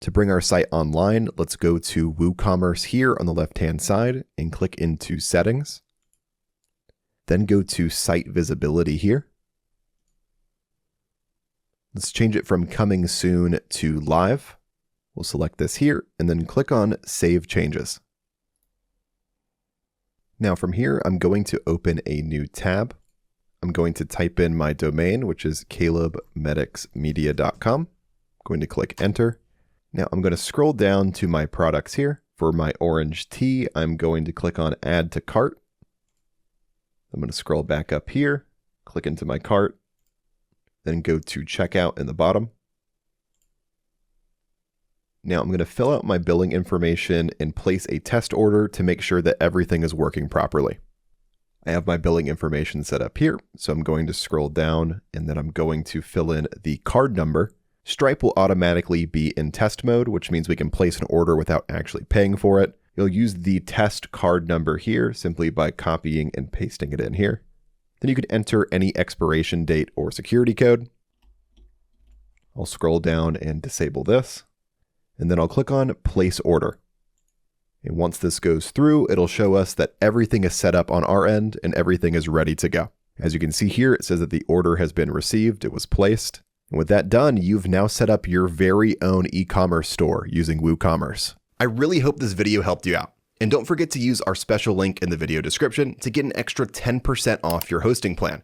To bring our site online, let's go to WooCommerce here on the left-hand side and click into Settings. Then go to Site Visibility here. Let's change it from Coming Soon to Live. We'll select this here and then click on Save Changes. Now from here, I'm going to open a new tab. I'm going to type in my domain, which is calebmedicsmedia.com. I'm going to click Enter. Now I'm going to scroll down to my products here. For my orange tea, I'm going to click on Add to Cart. I'm going to scroll back up here, click into my cart, then go to Checkout in the bottom. Now I'm going to fill out my billing information and place a test order to make sure that everything is working properly. I have my billing information set up here, so I'm going to scroll down and then I'm going to fill in the card number. Stripe will automatically be in test mode, which means we can place an order without actually paying for it. You'll use the test card number here simply by copying and pasting it in here. Then you can enter any expiration date or security code. I'll scroll down and disable this. And then I'll click on Place Order. And once this goes through, it'll show us that everything is set up on our end and everything is ready to go. As you can see here, it says that the order has been received, it was placed. And with that done, you've now set up your very own e-commerce store using WooCommerce. I really hope this video helped you out. And don't forget to use our special link in the video description to get an extra 10% off your hosting plan.